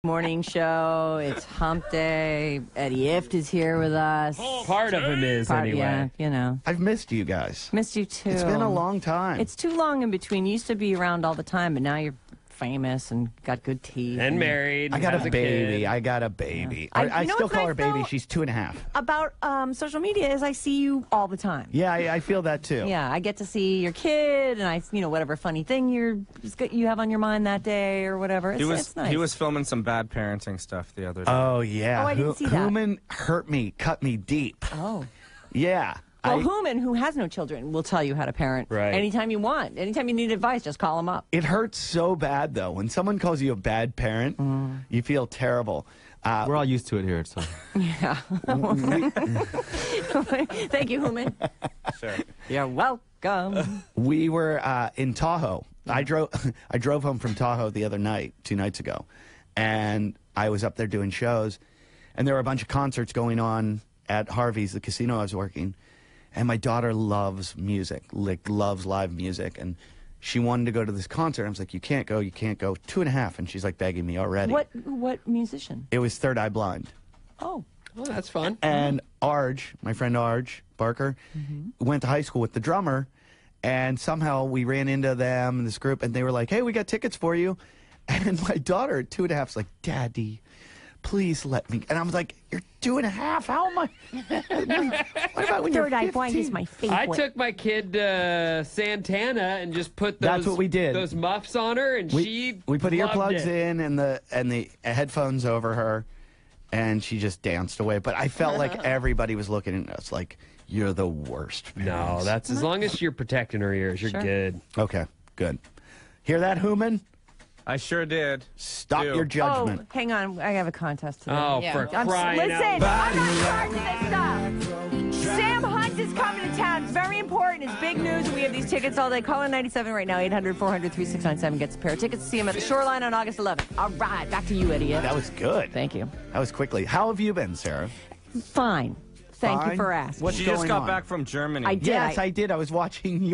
Morning show. It's hump day. Eddie Ifft is here with us. Part of him is, anyway. Yeah, you know. I've missed you guys. Missed you too. It's been a long time. It's too long in between. You used to be around all the time, but now you're famous and got good teeth. And married. I got a baby. Kid. I got a baby. Yeah. I still call her baby. though, She's 2.5. About social media is I see you all the time. Yeah, I feel that too. Yeah, I get to see your kid, and I, whatever funny thing you have on your mind that day or whatever. It's nice. He was filming some bad parenting stuff the other day. Oh yeah. Oh, I didn't see that. Human hurt me, cut me deep. Oh. Yeah. Well, Human, who has no children, will tell you how to parent right. anytime you want. Anytime you need advice, just call him up. It hurts so bad, though. When someone calls you a bad parent, you feel terrible. We're all used to it here, so. Yeah. Thank you, Human. Sure. You're welcome. We were in Tahoe. I drove home from Tahoe the other night, 2 nights ago, and I was up there doing shows, and there were a bunch of concerts going on at Harvey's, the casino I was working. And my daughter loves music, loves live music. And she wanted to go to this concert. I was like, you can't go, you can't go. 2.5, and she's like begging me already. What musician? It was Third Eye Blind. Oh. Oh, that's fun. And Arj, my friend Arj Barker, went to high school with the drummer. And somehow we ran into them, this group, and they were like, hey, we got tickets for you. And my daughter at 2.5 is like, Daddy, please let me. And I was like, you're 2.5? How am I? What about when Third you're Eye 15? Blind is my favorite. I took my kid to Santana and just put those, That's what we did. Those muffs on her, and we put earplugs in and the headphones over her, and she just danced away. But I felt like everybody was looking at us like, you're the worst parents. No, that's as long as you're protecting her ears, you're good. Okay, good. Hear that, Human? I sure did. Stop your judgment. Oh, hang on. I have a contest today. Oh, for crying Listen, out I'm not charging this stuff. Sam Hunt is coming to town. It's very important. It's big news. We have these tickets all day. Call in 97 right now. 800-400-3697 gets a pair of tickets to see him at the Shoreline on August 11th. All right. Back to you, Eddie. That was good. Thank you. That was quickly. How have you been, Sarah? Fine. Thank you Fine? for asking. What's She going just got on? back from Germany. I did. Yes, I did. I was watching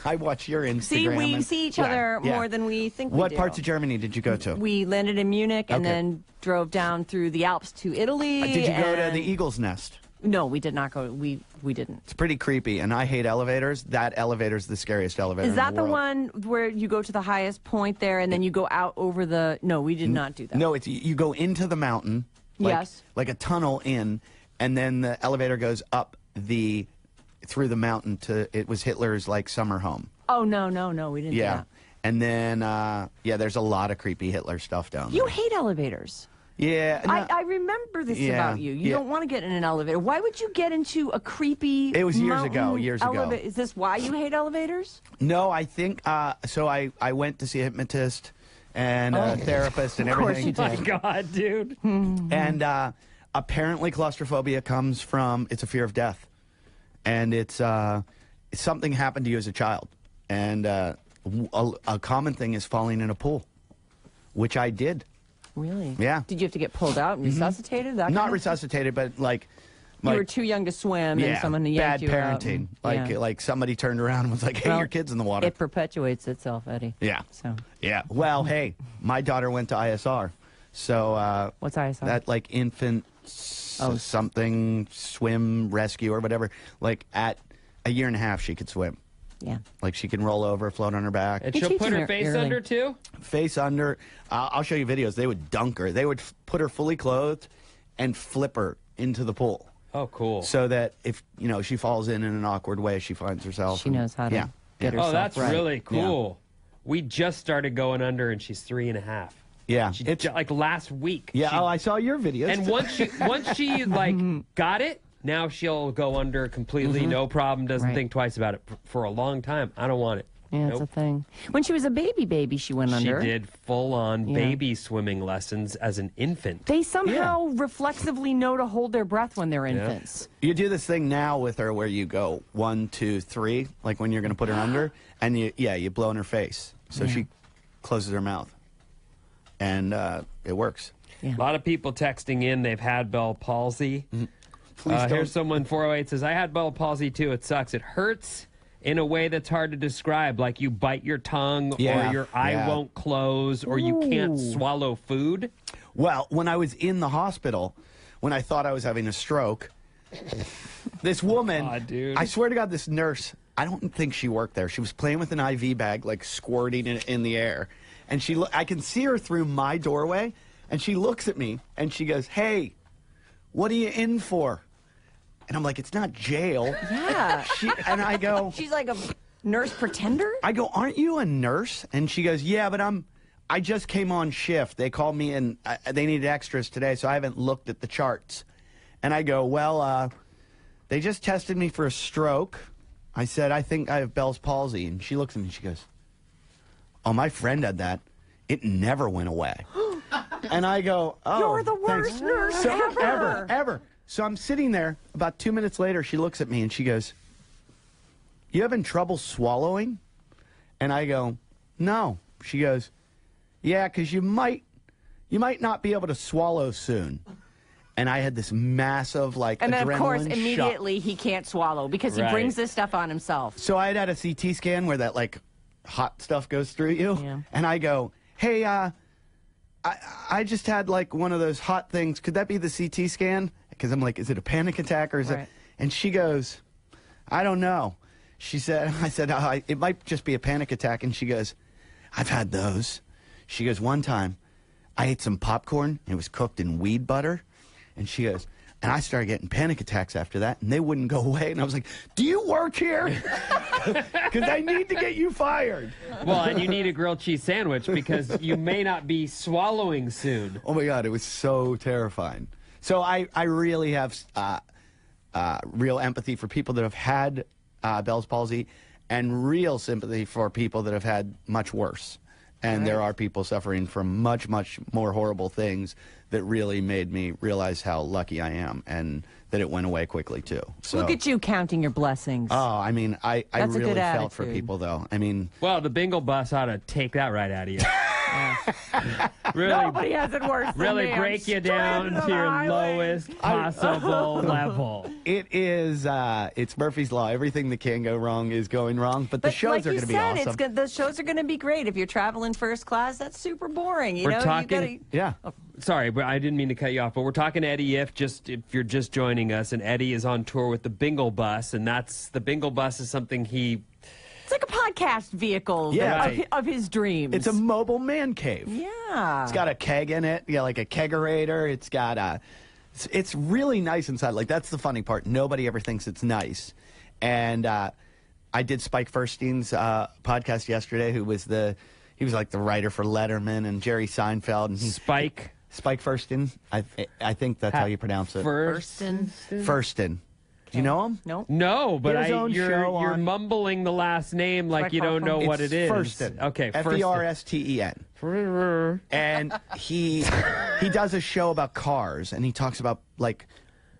I watch your Instagram. See, we see each other more than we think we do. What parts of Germany did you go to? We landed in Munich and then drove down through the Alps to Italy. Did you go to the Eagle's Nest? No, we did not go. We didn't. It's pretty creepy, and I hate elevators. That elevator's the scariest elevator Is that in the the world. one where you go to the highest point there and then you go out over the... No, we did not do that. No, you go into the mountain. Yes. Like a tunnel in, and then the elevator goes up through the mountain to... It was Hitler's, summer home. Oh, no, we didn't do Yeah. that. And then, there's a lot of creepy Hitler stuff down there. You hate elevators. Yeah. No, I remember this Yeah, about you. You yeah. don't want to get in an elevator. Why would you get into a creepy It was years ago, mountain years ago. Is this why you hate elevators? No, I think... so I went to see a hypnotist and a therapist and Of course everything. you did. My God, dude. And apparently claustrophobia comes from, it's a fear of death. And it's something happened to you as a child. And a common thing is falling in a pool, which I did. Really? Yeah. Did you have to get pulled out and resuscitated? That Not kind of resuscitated, but You were too young to swim and someone bad yanked you out. parenting. And, Like somebody turned around and was like, hey, Well, your kid's in the water. It perpetuates itself, Eddie. Yeah. So Yeah. Well, hey, my daughter went to ISR. So what's ISR? that infant something swim rescue or whatever. At a 1.5 years she could swim. Yeah. She can roll over, float on her back. And They she'll teach put them her face early. under, too? Face under. I'll show you videos. They would dunk her. They would put her fully clothed and flip her into the pool. Oh, cool. So that if, she falls in an awkward way, she finds herself. She knows how to get herself Oh, that's right. really cool. We just started going under, and she's 3.5. Yeah. She, It's, last week. yeah. I saw your videos. And once she got it, now she'll go under completely, no problem, doesn't Right. think twice about it. For a long time, I don't want it. Yeah, it's a thing. When she was a baby, she went She under. did full-on baby swimming lessons as an infant. They somehow reflexively know to hold their breath when they're infants. You do this thing now with her where you go 1, 2, 3, like when you're going to put her under, and you blow in her face. So she closes her mouth. And it works. Yeah. A lot of people texting in, they've had Bell palsy. Please don't. Here's someone, 408, says, I had Bell palsy too. It sucks. It hurts in a way that's hard to describe, like you bite your tongue or your eye won't close or you can't swallow food. Well, when I was in the hospital, when I thought I was having a stroke, this woman, dude. I swear to God, this nurse, I don't think she worked there. She was playing with an IV bag, like squirting it in the air. And I can see her through my doorway, and she looks at me, and she goes, "Hey, what are you in for?" And I'm like, "It's not jail." Yeah. And I go, She's like a nurse pretender? I go, "Aren't you a nurse?" And she goes, "Yeah, but I just came on shift. They called me and they needed extras today, so I haven't looked at the charts." And I go, "Well, they just tested me for a stroke." I said, "I think I have Bell's palsy." And she looks at me and she goes, "Oh, my friend had that. It never went away." And I go, "Oh, You're the worst thanks." nurse ever. So I'm sitting there. About 2 minutes later, she looks at me and she goes, "You having trouble swallowing?" And I go, "No." She goes, "Yeah, because you might not be able to swallow soon." And I had this massive, like, And then, adrenaline of course, shot. immediately he can't swallow because he Right. brings this stuff on himself. So I had a CT scan where that, like, hot stuff goes through you. Yeah. And I go, "Hey, I just had, like, one of those hot things. Could that be the CT scan?" Because I'm like, "Is it a panic attack or is Right. it?" And she goes, "I don't know." I said, "It might just be a panic attack." And she goes, "I've had those." She goes, "One time, I ate some popcorn. And it was cooked in weed butter." And she goes, "And I started getting panic attacks after that, and they wouldn't go away." And I was like, "Do you work here? Because I need to get you fired." Well, and you need a grilled cheese sandwich because you may not be swallowing soon. Oh, my God, it was so terrifying. So I really have real empathy for people that have had Bell's palsy and real sympathy for people that have had much worse. And there are people suffering from much, much more horrible things that really made me realize how lucky I am and that it went away quickly, too. So, Look at you counting your blessings. oh, I mean, I That's a really good felt for attitude. people, though. I mean, Well, the bingo bus ought to take that right out of you. Really, Nobody has it worse than really me. I'm break you straight down into to the your highway. lowest possible level. it is, it's Murphy's Law. Everything that can go wrong is going wrong, but the But shows like are you going to be said, awesome. the shows are going to be great. If you're traveling first class, that's super boring. You We're know, talking- you Yeah. Sorry, but I didn't mean to cut you off. But we're talking to Eddie Ifft, just if you're just joining us, and Eddie is on tour with the Bingo Bus, and the Bingo Bus is something he. it's like a podcast vehicle Yeah. of his dreams. It's a mobile man cave. yeah. It's got a keg in it, like a kegerator. It's got it's really nice inside. Like, that's the funny part. Nobody ever thinks it's nice. And I did Spike Furstein's podcast yesterday, he was like the writer for Letterman and Jerry Seinfeld. And Spike Furstein. I think that's how you pronounce it. Furstein. Do you know him? No. No, but His own you're show on- mumbling the last name like you don't know what it is. Fursten. Okay, Fursten. And he does a show about cars, and he talks about, like,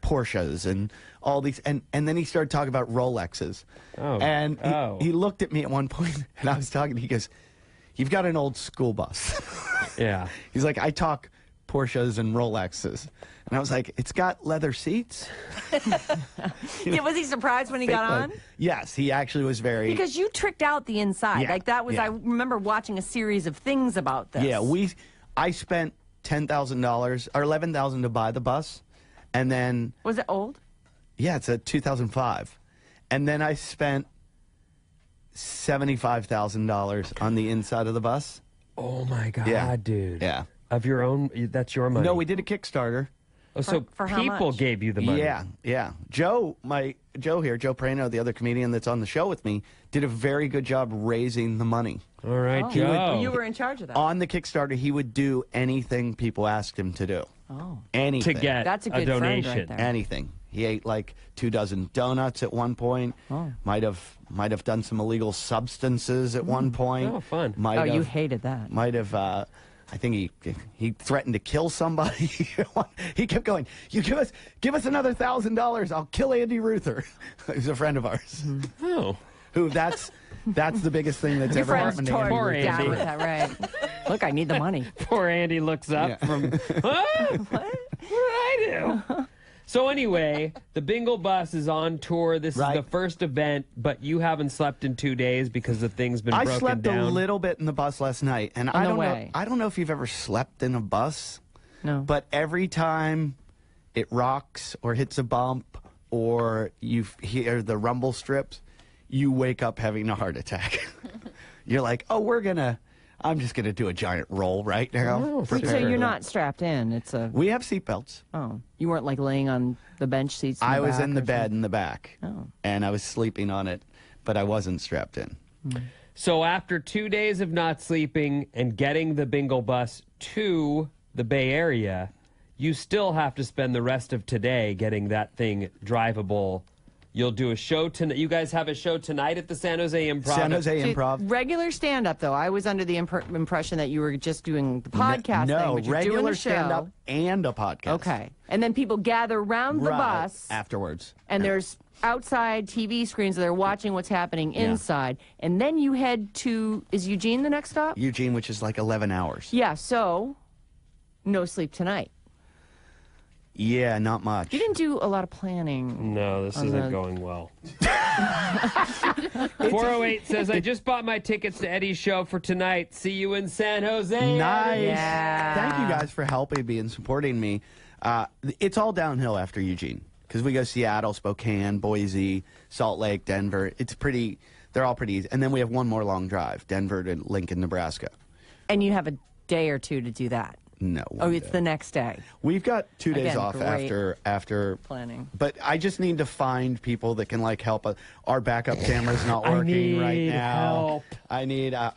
Porsches and all these, and then he started talking about Rolexes. Oh. And Oh. he looked at me at one point, and I was talking, he goes, "You've got an old school bus." Yeah. He's like, "I talk Porsches and Rolexes." And I was like, "It's got leather seats?" Yeah, was he surprised when he got on? Yes, he actually was very... Because you tricked out the inside. Yeah, Like that was, yeah. I remember watching a series of things about this. Yeah, I spent $10,000 or $11,000 to buy the bus, and then Was it old? yeah, it's a 2005, and then I spent $75,000 on the inside of the bus. Oh my God, Yeah. dude. Yeah. Of your own. That's your money. No, we did a Kickstarter. Oh, so For how people much? gave you the money. Yeah. Joe here, Joe Prano, the other comedian that's on the show with me, did a very good job raising the money. All right, Oh. Joe. You were in charge of that. On the Kickstarter, he would do anything people asked him to do. Oh. Anything. to get That's a good friend right donation. there. Anything. He ate like 24 donuts at one point. Oh. Might have done some illegal substances at one point. Oh, fun. Might Oh, have, you hated that. Might have. I think he threatened to kill somebody. He kept going. You give us another $1,000. I'll kill Andy Ruther. He's a friend of ours. Oh. Who that's the biggest thing that's Your ever friend's happened to Andy Poor Ruther. down Andy. with that, right? Look, I need the money. Poor Andy looks up Yeah. from, what did I do? So anyway, the Bingo Bus is on tour. This Right. is the first event, but you haven't slept in 2 days because the thing's been I broken slept down. a little bit in the bus last night, and On I the don't know. way. I don't know if you've ever slept in a bus. No. But every time it rocks or hits a bump or you hear the rumble strips, you wake up having a heart attack. You're like, oh, I'm just going to do a giant roll right now. So you're not strapped in. It's a. We have seatbelts. Oh, you weren't like laying on the bench seats. I was in the bed in the back. Oh. And I was sleeping on it, but I wasn't strapped in. So after 2 days of not sleeping and getting the bingo bus to the Bay Area, you still have to spend the rest of today getting that thing drivable. You'll do a show tonight. You guys have a show tonight at the San Jose Improv. San Jose Improv. Regular stand-up, though. I was under the impression that you were just doing the podcast thing. No, but you're regular doing a show. stand-up and a podcast. Okay. And then people gather around the bus. Afterwards. And there's outside TV screens. So they're watching what's happening inside. And then you head to, is Eugene the next stop? Eugene, which is like 11 hours. Yeah, so no sleep tonight. Yeah, not much. You didn't do a lot of planning. No, this isn't going well. 408 says, I just bought my tickets to Eddie's show for tonight. See you in San Jose. Nice. Yeah. Thank you guys for helping me and supporting me. It's all downhill after Eugene because we go Seattle, Spokane, Boise, Salt Lake, Denver. They're all pretty easy. And then we have one more long drive, Denver to Lincoln, Nebraska. And you have a day or two to do that. No. Oh, it's the next day. We've got 2 days Again, off great after planning. But I just need to find people that can help us. Our backup camera's not working right now. Help. I need our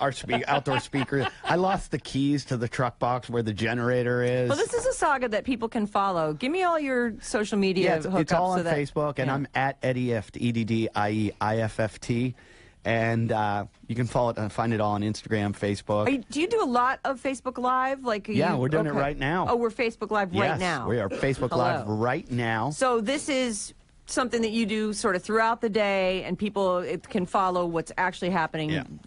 outdoor speaker. I lost the keys to the truck box where the generator is. Well, this is a saga that people can follow. Give me all your social media hookups. It's all on so that, Facebook, and I'm at Eddie Ifft, EDDIEIFFT. And you can find it all on Instagram, Facebook. Do you do a lot of Facebook Live? We're doing it right now. Oh, we're Facebook Live right now. We are Facebook Live right now. So this is something that you do sort of throughout the day, and people can follow what's actually happening,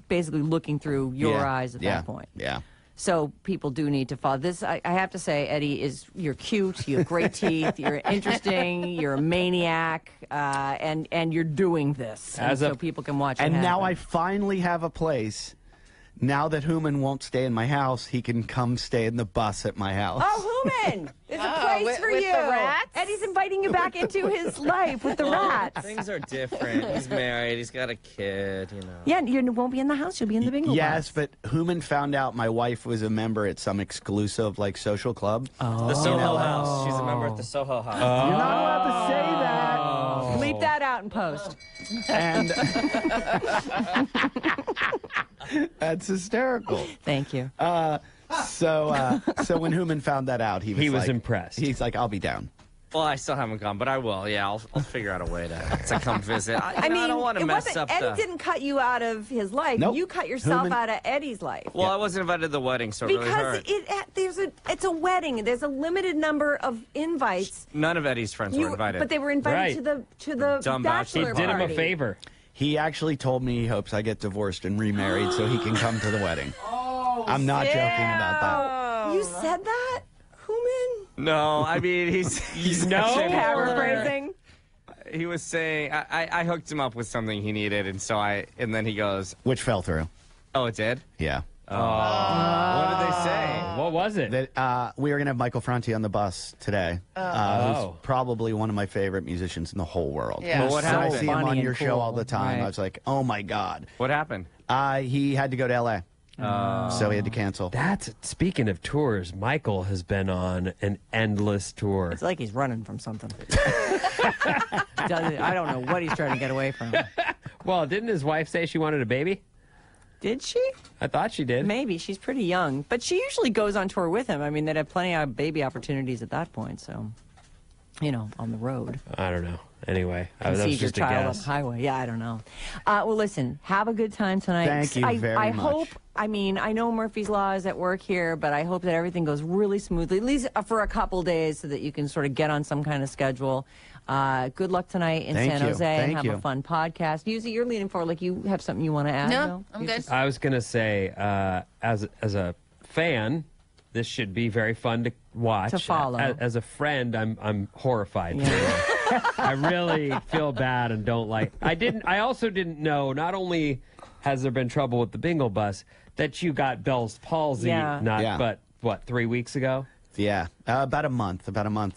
basically looking through your eyes at that point. Yeah. So people do need to follow this. I have to say, Eddie, you're cute, you have great teeth, you're interesting, you're a maniac, and you're doing this, so people can watch it And now happen. I finally have a place. Now that Hooman won't stay in my house, he can come stay in the bus at my house. Oh, Hooman! There's a place for with you. the rats? Eddie's inviting you back into his life with the rats. Things are different. He's married. He's got a kid, Yeah, you won't be in the house. You'll be in the bingo Yes, bus. but Hooman found out my wife was a member at some exclusive social club. The Soho House. She's a member at the Soho House. You're not allowed to say that. Bleep that out in post. And that's hysterical. Thank you. So when Hooman found that out, he was impressed. He's like, I'll be down. Well, I still haven't gone, but I will. Yeah, I'll figure out a way to come visit. I mean, don't want to mess up Eddie didn't cut you out of his life. Nope. You cut yourself Hooman- out of Eddie's life. Well, I wasn't invited to the wedding, so it really Because hurt. it's a wedding. There's a limited number of invites. None of Eddie's friends were invited. But they were invited to the Dumb bachelor He did him party. a favor. He actually told me he hopes I get divorced and remarried so he can come to the wedding. I'm not joking about that. You said that, Hooman? No, I mean, he's No. actually- Paraphrasing. He was saying I hooked him up with something he needed, and then he goes, Which fell through. "Oh, it did." Yeah. What did they say? What was it? That we were going to have Michael Franti on the bus today. Who's probably one of my favorite musicians in the whole world. Yeah. Well, what So I happened? see him Funny on and your show all cool. the time. Right. I was like, oh my God. What happened? He had to go to L.A. So he had to cancel. Speaking of tours, Michael has been on an endless tour. It's like he's running from something. I don't know what he's trying to get away from. Well, didn't his wife say she wanted a baby? Did she? I thought she did. Maybe. She's pretty young. But she usually goes on tour with him. I mean, they'd have plenty of baby opportunities at that point, so, on the road. I don't know. Anyway, that was Conceive your just a child on guess. the highway. Yeah, I don't know. Well, listen, have a good time tonight. Thank you very I much. hope, I know Murphy's Law is at work here, but I hope that everything goes really smoothly, at least for a couple days, so that you can sort of get on some kind of schedule. Good luck tonight in Thank San you. Jose and Thank have you. a fun podcast. Yuzi, you're leaning forward like you have something you want to add. No, I'm good. I was gonna say, as a fan, this should be very fun to watch. To follow. As a friend, I'm horrified. Yeah. I really feel bad and don't like. I also didn't know. Not only has there been trouble with the bingo bus, that you got Bell's palsy. Yeah. But what, 3 weeks ago? Yeah, about a month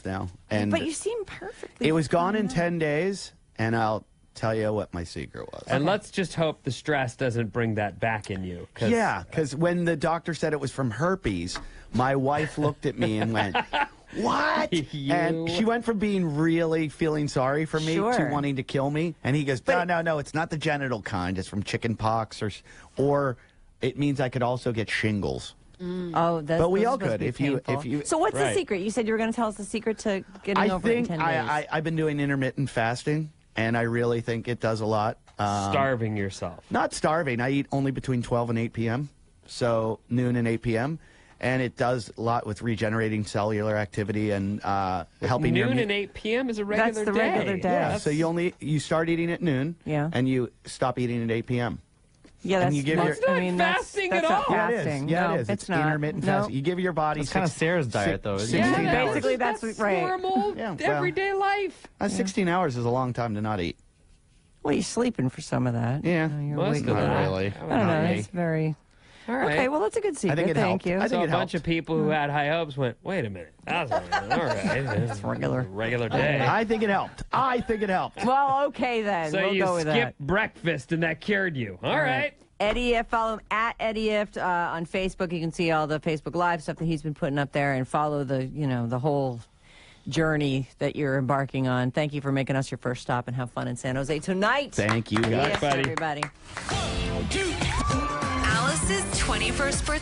now. And But you seem perfectly. it was gone in fine. 10 days, and I'll tell you what my secret was. And let's just hope the stress doesn't bring that back in you. Yeah, because when the doctor said it was from herpes, my wife looked at me and went, "What?" And she went from being really feeling sorry for me to Sure. wanting to kill me. And he goes, "No, it's not the genital kind. It's from chicken pox, or it means I could also get shingles." Oh, that's But we all supposed to could be if you- painful. So what's the Right. secret? You said you were going to tell us the secret to getting over it in 10 days. I've been doing intermittent fasting, and I really think it does a lot. Starving yourself. Not starving. I eat only between 12 and 8 p.m., so noon and 8 p.m., and it does a lot with regenerating cellular activity and helping your Noon and 8 p.m. is a regular That's the day. regular day. Yeah, so you start eating at noon, Yeah. and you stop eating at 8 p.m. Yeah, And that's you give not, your- That's not fasting that's at not all. Yeah, it is. fasting. Yeah, no, it is. It's not. intermittent No. fasting. You give your body It's kind of Sarah's diet, though, isn't it? 16 Yeah, hours. basically that's right. normal, Yeah, well, everyday life. 16 hours is a long time to not eat. Well, you're sleeping for some of that. Yeah. You're Most waking of up. that. really. I don't know. It's very. All right. Okay, well, that's a good secret. it Thank helped. you. I think So a it bunch helped. of people who had high hopes went, wait a minute. That's all right. It's regular. Regular day. I think it helped. Well, okay then. So we'll you go with skipped that. breakfast and that cured you. All right. Eddie Ifft, follow him at Eddie Ifft on Facebook. You can see all the Facebook Live stuff that he's been putting up there and follow the whole journey that you're embarking on. Thank you for making us your first stop and have fun in San Jose tonight. Thank you, guys. Yes, buddy. everybody. Alice's 21st birthday.